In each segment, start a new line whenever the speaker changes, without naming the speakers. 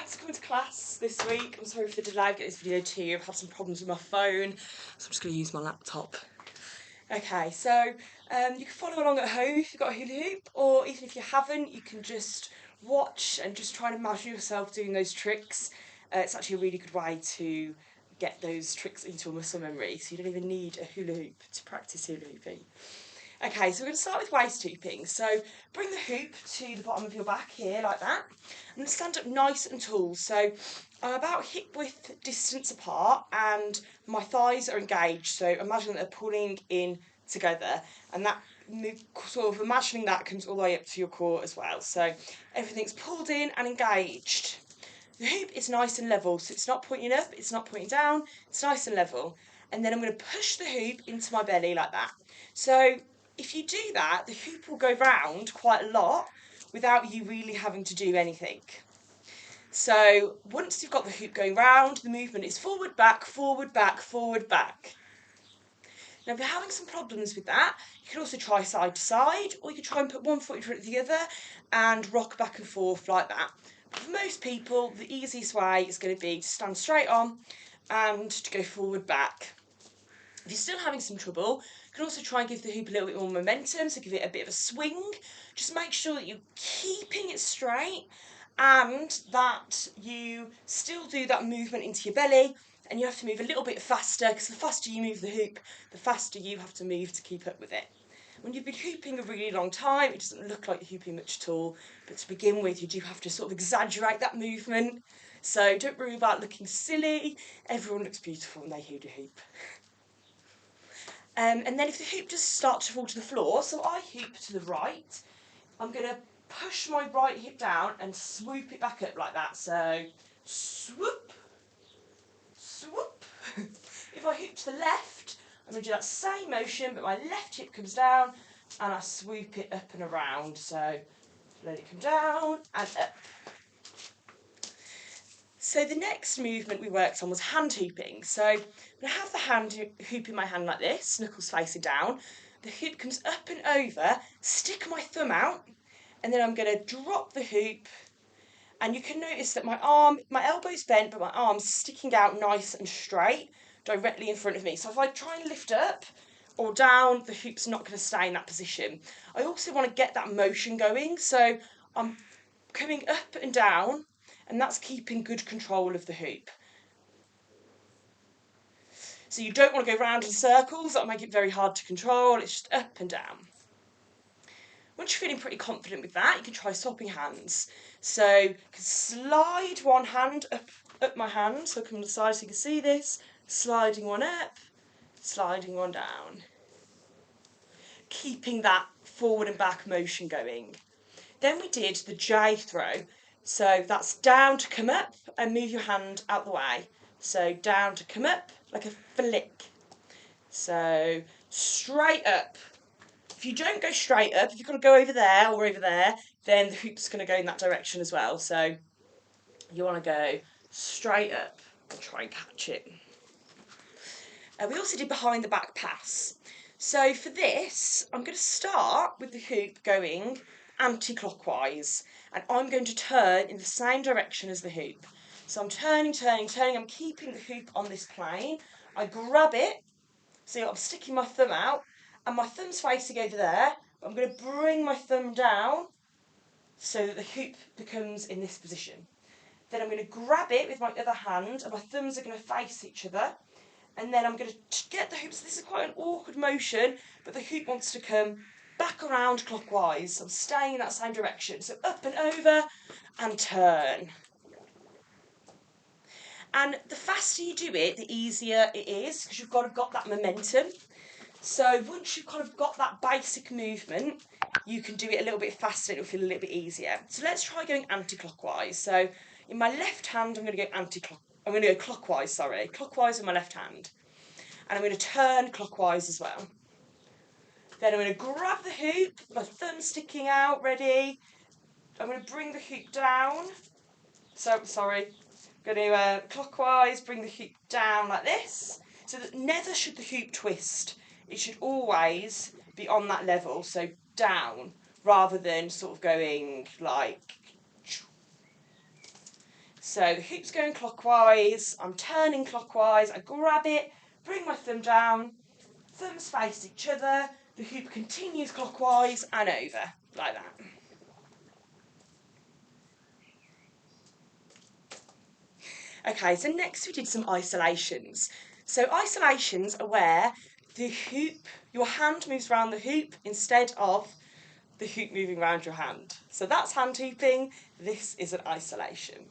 had to come into class this week. I'm sorry for the delay of getting this video to you. I've had some problems with my phone, so I'm just going to use my laptop. Okay, so you can follow along at home if you've got a hula hoop, or even if you haven't, you can just watch and just try and imagine yourself doing those tricks. It's actually a really good way to get those tricks into a muscle memory, so you don't even need a hula hoop to practice hula hooping. Okay, so we're going to start with waist hooping. So bring the hoop to the bottom of your back here, like that. I'm going to stand up nice and tall. So I'm about hip width distance apart and my thighs are engaged. So imagine that they're pulling in together, and that sort of imagining that comes all the way up to your core as well. So everything's pulled in and engaged. The hoop is nice and level, so it's not pointing up, it's not pointing down, it's nice and level. And then I'm going to push the hoop into my belly like that. So if you do that, the hoop will go round quite a lot without you really having to do anything. So once you've got the hoop going round, the movement is forward, back, forward, back, forward, back. Now, if you're having some problems with that, you can also try side to side, or you can try and put one foot in front of the other and rock back and forth like that. But for most people, the easiest way is going to be to stand straight on and to go forward, back. If you're still having some trouble, you can also try and give the hoop a little bit more momentum, so give it a bit of a swing. Just make sure that you're keeping it straight and that you still do that movement into your belly, and you have to move a little bit faster, because the faster you move the hoop, the faster you have to move to keep up with it. When you've been hooping a really long time, it doesn't look like you're hooping much at all, but to begin with, you do have to sort of exaggerate that movement. So don't worry about looking silly. Everyone looks beautiful when they hula hoop. And then if the hoop does start to fall to the floor, so I hoop to the right, I'm going to push my right hip down and swoop it back up like that. So swoop, swoop. If I hoop to the left, I'm going to do that same motion, but my left hip comes down and I swoop it up and around. So let it come down and up. So the next movement we worked on was hand hooping. So I'm going to have the hand hoop in my hand like this, knuckles facing down. The hoop comes up and over, stick my thumb out, and then I'm going to drop the hoop. And you can notice that my elbow's bent, but my arm's sticking out nice and straight, directly in front of me. So if I try and lift up or down, the hoop's not going to stay in that position. I also want to get that motion going, so I'm coming up and down, and that's keeping good control of the hoop. So you don't want to go round in circles, that'll make it very hard to control, it's just up and down. Once you're feeling pretty confident with that, you can try swapping hands. So you can slide one hand up my hand, so come to the side so you can see this, sliding one up, sliding one down. Keeping that forward and back motion going. Then we did the J throw. So that's down to come up and move your hand out the way. So down to come up, like a flick. So straight up. If you don't go straight up, if you've got to go over there or over there, then the hoop's going to go in that direction as well. So you want to go straight up and try and catch it. We also did behind the back pass. So for this, I'm going to start with the hoop going anti-clockwise, and I'm going to turn in the same direction as the hoop. So I'm turning, I'm keeping the hoop on this plane. I grab it, so I'm sticking my thumb out, and my thumb's facing over there, but I'm going to bring my thumb down so that the hoop becomes in this position. Then I'm going to grab it with my other hand, and my thumbs are going to face each other, and then I'm going to get the hoop. So this is quite an awkward motion, but the hoop wants to come back around clockwise. So I'm staying in that same direction. So up and over and turn. And the faster you do it, the easier it is, because you've got that momentum. So once you've kind of got that basic movement, you can do it a little bit faster and it'll feel a little bit easier. So let's try going anti-clockwise. So in my left hand, I'm going to go clockwise, clockwise with my left hand. And I'm going to turn clockwise as well. Then I'm going to grab the hoop, my thumb sticking out, ready. I'm going to bring the hoop down. Going to clockwise, bring the hoop down like this. So that never should the hoop twist. It should always be on that level, so down, rather than sort of going like... So the hoop's going clockwise, I'm turning clockwise, I grab it, bring my thumb down, thumbs face each other, the hoop continues clockwise and over, like that. Okay, so next we did some isolations. So isolations are where the hoop, your hand moves around the hoop instead of the hoop moving around your hand. So that's hand hooping, this is an isolation.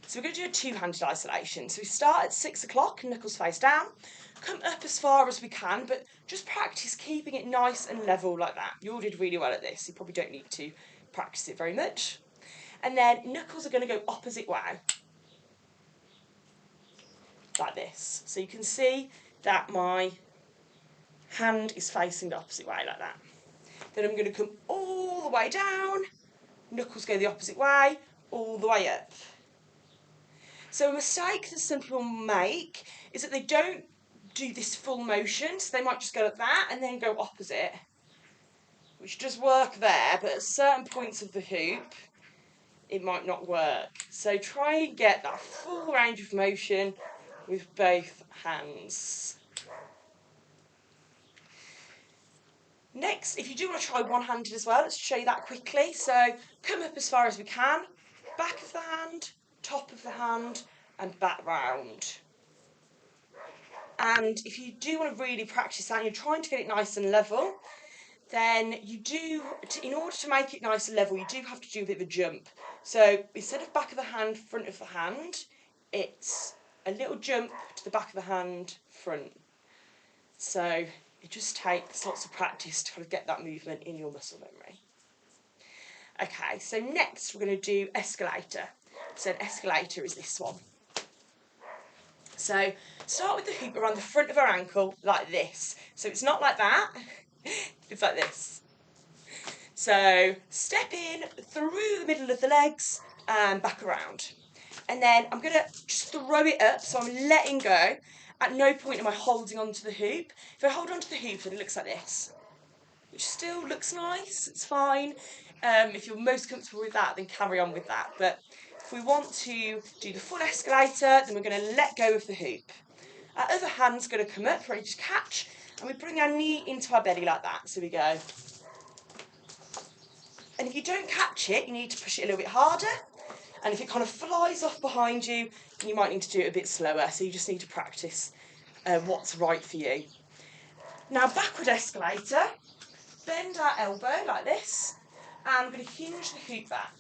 So we're going to do a two-handed isolation. So we start at 6 o'clock, knuckles face down, come up as far as we can, but just practice keeping it nice and level like that. You all did really well at this, you probably don't need to practice it very much. And then knuckles are going to go opposite way, like this. So you can see that my hand is facing the opposite way like that. Then I'm going to come all the way down, knuckles go the opposite way, all the way up. So a mistake that some people make is that they don't do this full motion, so they might just go like that and then go opposite, which does work there, but at certain points of the hoop, it might not work. So try and get that full range of motion with both hands. Next, if you do want to try one-handed as well, let's show you that quickly. So come up as far as we can, back of the hand, top of the hand, and back round. And if you do want to really practice that and you're trying to get it nice and level, then you do, in order to make it nice and level, you do have to do a bit of a jump. So instead of back of the hand, front of the hand, it's a little jump to the back of the hand, front. So it just takes lots of practice to kind of get that movement in your muscle memory. Okay, so next we're going to do escalator. So an escalator is this one. So start with the hoop around the front of our ankle like this. So it's not like that, it's like this. So step in through the middle of the legs and back around. And then I'm going to just throw it up, so I'm letting go. At no point am I holding onto the hoop. If I hold onto the hoop, then it looks like this, which still looks nice, it's fine. If you're most comfortable with that, then carry on with that. But if we want to do the full escalator, then we're going to let go of the hoop. Our other hand's going to come up, ready to catch, and we bring our knee into our belly like that. So we go. And if you don't catch it, you need to push it a little bit harder. And if it kind of flies off behind you, you might need to do it a bit slower. So you just need to practice what's right for you. Now, backward escalator. Bend our elbow like this, and we're going to hinge the hoop back.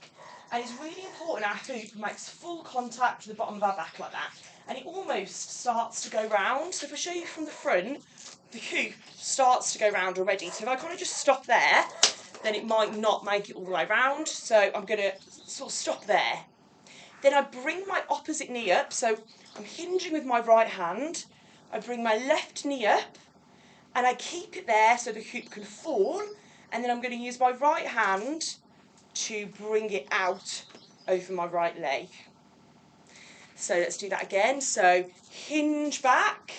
And it's really important our hoop makes full contact with the bottom of our back like that. And it almost starts to go round. So if I show you from the front, the hoop starts to go round already. So if I kind of just stop there, then it might not make it all the way round. So I'm going to sort of stop there. Then I bring my opposite knee up. So I'm hinging with my right hand. I bring my left knee up. And I keep it there so the hoop can fall, and then I'm going to use my right hand to bring it out over my right leg. So let's do that again. So hinge back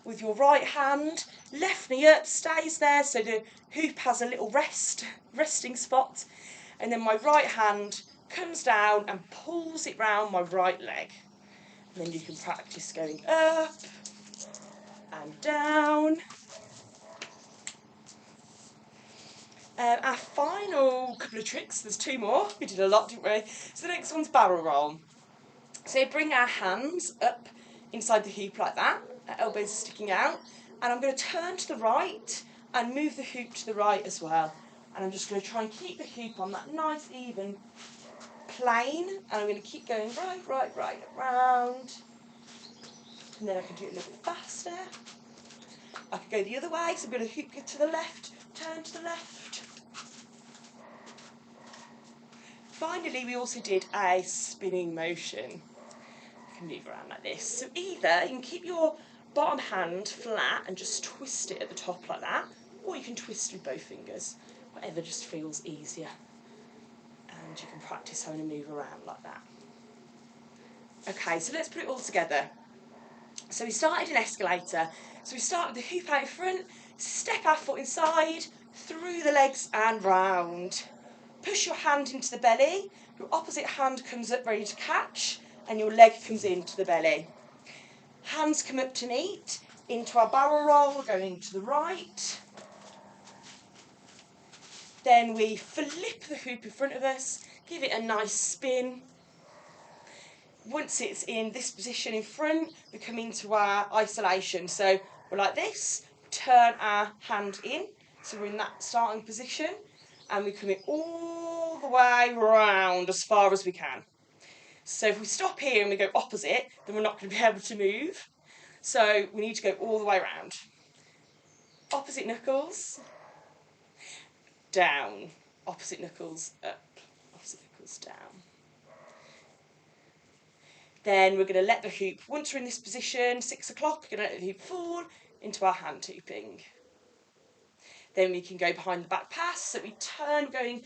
with your right hand, left knee up, stays there so the hoop has a little resting spot, and then my right hand comes down and pulls it round my right leg. And then you can practice going up and down. Our final couple of tricks, there's two more, we did a lot, didn't we? So the next one's barrel roll. So bring our hands up inside the hoop like that, our elbows sticking out, and I'm going to turn to the right and move the hoop to the right as well. And I'm just going to try and keep the hoop on that nice even plane, and I'm going to keep going right, around. And then I can do it a little bit faster. I could go the other way, so I'm going to hoop to the left, turn to the left. Finally, we also did a spinning motion. You can move around like this. So either you can keep your bottom hand flat and just twist it at the top like that, or you can twist with both fingers, whatever just feels easier. And you can practice having to move around like that. Okay, so let's put it all together. So we started an escalator. So we start with the hoop out in front, step our foot inside, through the legs and round. Push your hand into the belly, your opposite hand comes up ready to catch, and your leg comes into the belly. Hands come up to meet, into our barrel roll, going to the right. Then we flip the hoop in front of us, give it a nice spin. Once it's in this position in front, we come into our isolation. So we're like this, turn our hand in, so we're in that starting position, and we come in all the way round as far as we can. So if we stop here and we go opposite, then we're not going to be able to move. So we need to go all the way round. Opposite knuckles, down. Opposite knuckles, up. Opposite knuckles, down. Then we're going to let the hoop, once we're in this position, 6 o'clock, we're going to let the hoop fall into our hand hooping. Then we can go behind the back pass, so we turn going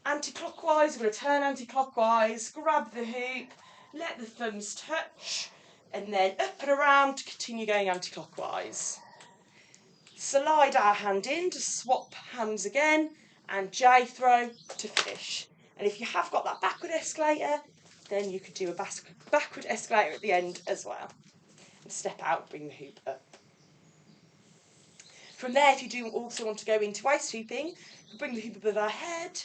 anti-clockwise, we're going to turn anti-clockwise, grab the hoop, let the thumbs touch, and then up and around to continue going anti-clockwise. Slide our hand in to swap hands again, and J throw to finish. And if you have got that backward escalator, then you could do a backward escalator at the end as well. And step out, bring the hoop up. From there, if you do also want to go into waist hooping, bring the hoop above our head,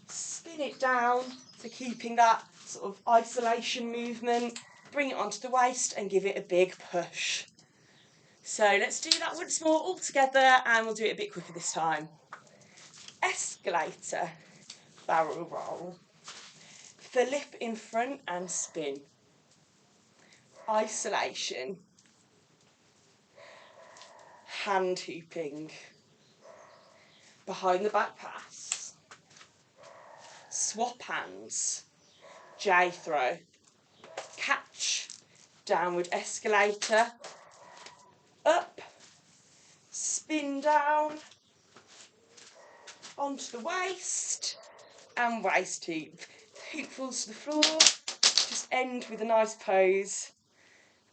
spin it down, so keeping that sort of isolation movement, bring it onto the waist and give it a big push. So let's do that once more all together, and we'll do it a bit quicker this time. Escalator, barrel roll, flip in front and spin. Isolation, hand hooping, behind the back pass, swap hands, J throw, catch, downward escalator, up, spin down, onto the waist, and waist hoop. The hoop falls to the floor, just end with a nice pose,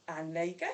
and there you go.